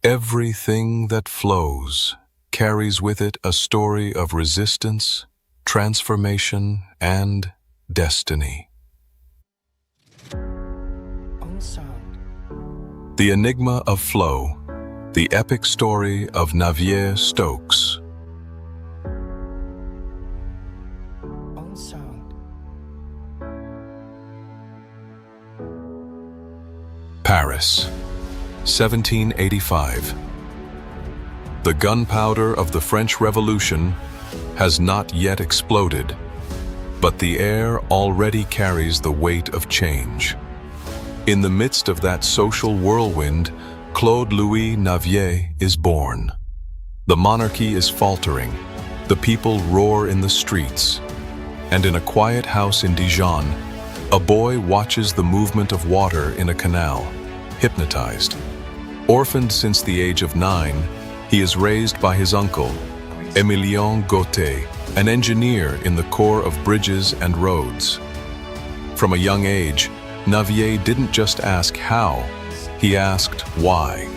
Everything that flows carries with it a story of resistance, transformation, and destiny. The Enigma of Flow, the epic story of Navier-Stokes. Paris, 1785. The gunpowder of the French Revolution has not yet exploded, but the air already carries the weight of change. In the midst of that social whirlwind, Claude Louis Navier is born. The monarchy is faltering, the people roar in the streets, and in a quiet house in Dijon, a boy watches the movement of water in a canal, hypnotized. Orphaned since the age of 9, he is raised by his uncle, Émilien Gautier, an engineer in the Corps of Bridges and Roads. From a young age, Navier didn't just ask how, he asked why.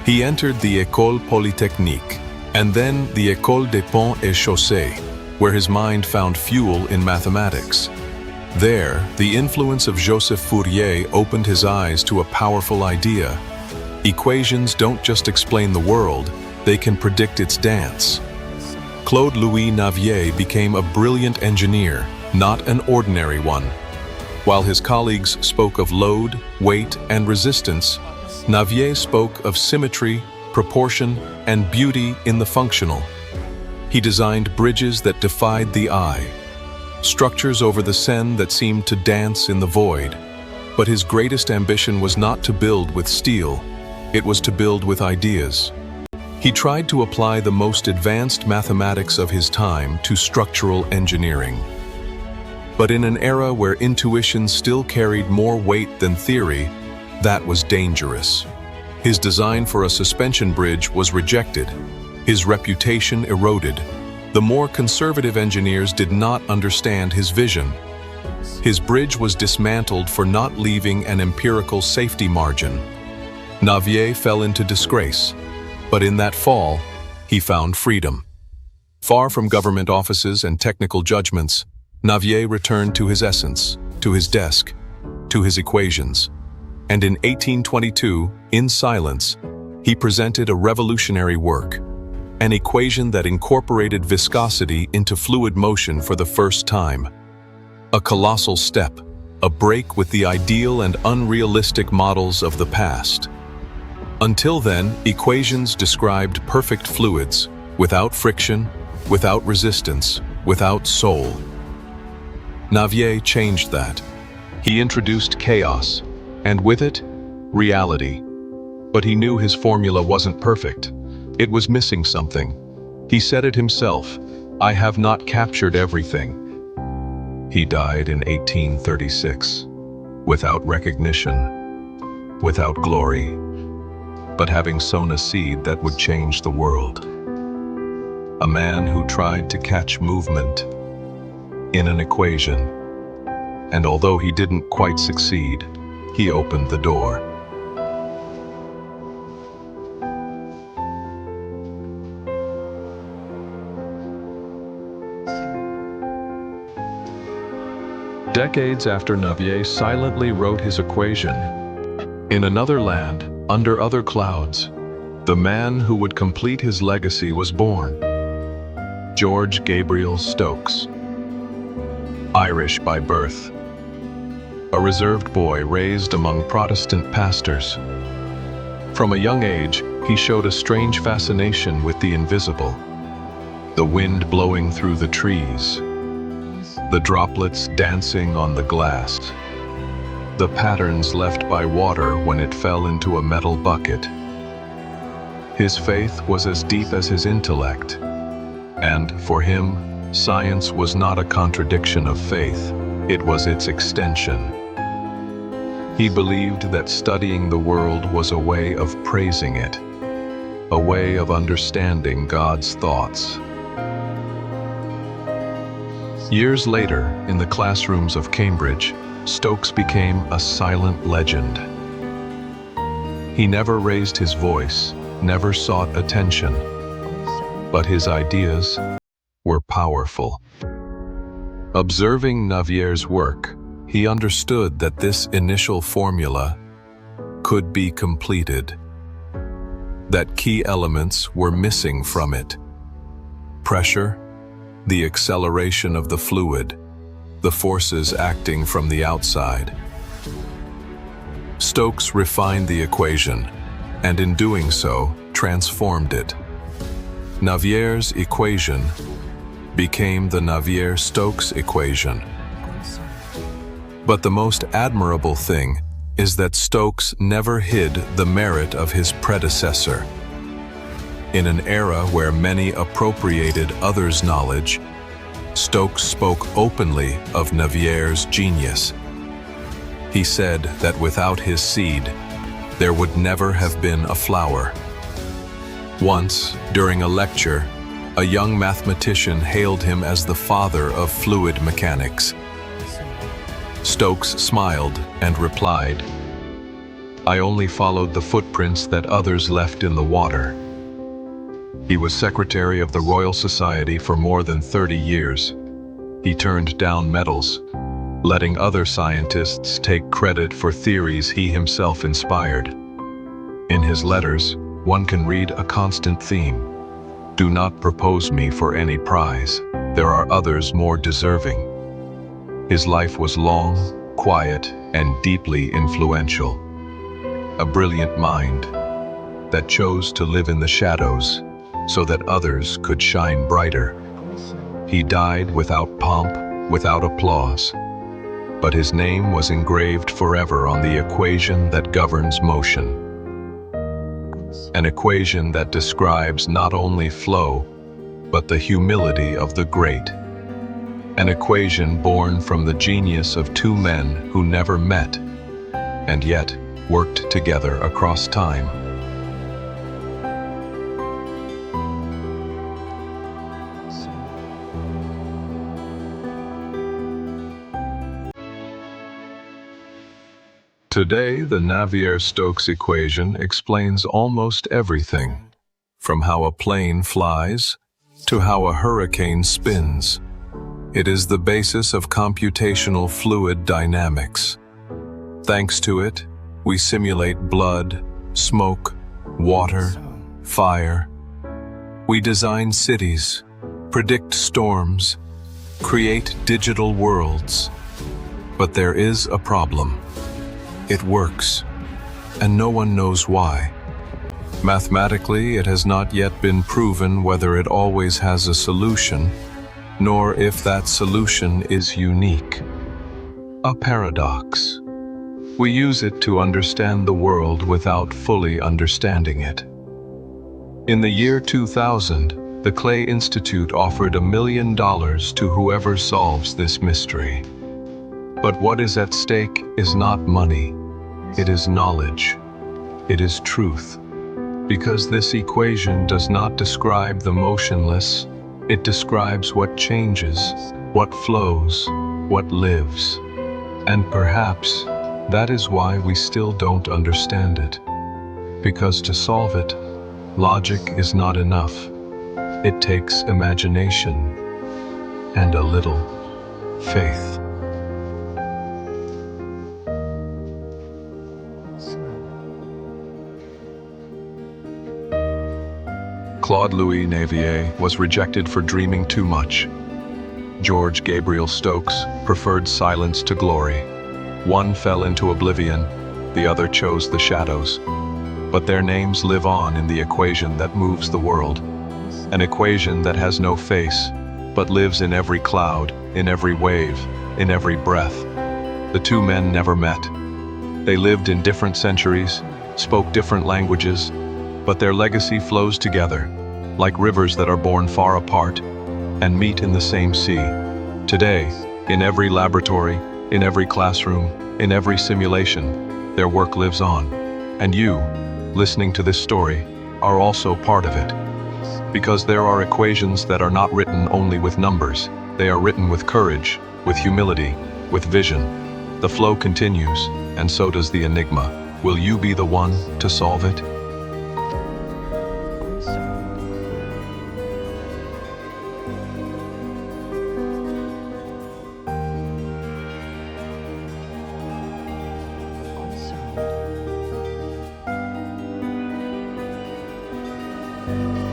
He entered the École Polytechnique and then the École des Ponts et Chaussées, where his mind found fuel in mathematics. There, the influence of Joseph Fourier opened his eyes to a powerful idea. Equations don't just explain the world, they can predict its dance. Claude Louis Navier became a brilliant engineer, not an ordinary one. While his colleagues spoke of load, weight, and resistance, Navier spoke of symmetry, proportion, and beauty in the functional. He designed bridges that defied the eye, structures over the Seine that seemed to dance in the void. But his greatest ambition was not to build with steel, it was to build with ideas. He tried to apply the most advanced mathematics of his time to structural engineering. But in an era where intuition still carried more weight than theory, that was dangerous. His design for a suspension bridge was rejected. His reputation eroded. The more conservative engineers did not understand his vision. His bridge was dismantled for not leaving an empirical safety margin. Navier fell into disgrace, but in that fall, he found freedom. Far from government offices and technical judgments, Navier returned to his essence, to his desk, to his equations. And in 1822, in silence, he presented a revolutionary work, an equation that incorporated viscosity into fluid motion for the first time. A colossal step, a break with the ideal and unrealistic models of the past. Until then, equations described perfect fluids, without friction, without resistance, without soul. Navier changed that. He introduced chaos, and with it, reality. But he knew his formula wasn't perfect. It was missing something. He said it himself, "I have not captured everything." He died in 1836, without recognition, without glory, but having sown a seed that would change the world. A man who tried to catch movement in an equation, and although he didn't quite succeed, he opened the door. Decades after Navier silently wrote his equation, in another land, under other clouds, the man who would complete his legacy was born. George Gabriel Stokes. Irish by birth. A reserved boy raised among Protestant pastors. From a young age, he showed a strange fascination with the invisible. The wind blowing through the trees, the droplets dancing on the glass, the patterns left by water when it fell into a metal bucket. His faith was as deep as his intellect, and for him, science was not a contradiction of faith, it was its extension. He believed that studying the world was a way of praising it, a way of understanding God's thoughts. Years later, in the classrooms of Cambridge, Stokes became a silent legend. He never raised his voice, never sought attention, but his ideas were powerful. Observing Navier's work, he understood that this initial formula could be completed, that key elements were missing from it. Pressure, the acceleration of the fluid, the forces acting from the outside. Stokes refined the equation, and in doing so, transformed it. Navier's equation became the Navier-Stokes equation. But the most admirable thing is that Stokes never hid the merit of his predecessor. In an era where many appropriated others' knowledge, Stokes spoke openly of Navier's genius. He said that without his seed, there would never have been a flower. Once, during a lecture, a young mathematician hailed him as the father of fluid mechanics. Stokes smiled and replied, "I only followed the footprints that others left in the water." He was secretary of the Royal Society for more than 30 years. He turned down medals, letting other scientists take credit for theories he himself inspired. In his letters, one can read a constant theme: "Do not propose me for any prize. There are others more deserving." His life was long, quiet, and deeply influential. A brilliant mind that chose to live in the shadows so that others could shine brighter. He died without pomp, without applause, but his name was engraved forever on the equation that governs motion. An equation that describes not only flow, but the humility of the great. An equation born from the genius of two men who never met, and yet worked together across time. Today, the Navier-Stokes equation explains almost everything, from how a plane flies to how a hurricane spins. It is the basis of computational fluid dynamics. Thanks to it, we simulate blood, smoke, water, fire. We design cities, predict storms, create digital worlds. But there is a problem. It works, and no one knows why. Mathematically, it has not yet been proven whether it always has a solution, nor if that solution is unique. A paradox. We use it to understand the world without fully understanding it. In the year 2000, the Clay Institute offered $1 million to whoever solves this mystery. But what is at stake is not money. It is knowledge. It is truth. Because this equation does not describe the motionless, it describes what changes, what flows, what lives. And perhaps that is why we still don't understand it. Because to solve it, logic is not enough. It takes imagination and a little faith. Claude-Louis Navier was rejected for dreaming too much. George Gabriel Stokes preferred silence to glory. One fell into oblivion, the other chose the shadows. But their names live on in the equation that moves the world. An equation that has no face, but lives in every cloud, in every wave, in every breath. The two men never met. They lived in different centuries, spoke different languages, but their legacy flows together, like rivers that are born far apart and meet in the same sea. Today, in every laboratory, in every classroom, in every simulation, their work lives on. And you, listening to this story, are also part of it. Because there are equations that are not written only with numbers. They are written with courage, with humility, with vision. The flow continues, and so does the enigma. Will you be the one to solve it? Unsolved.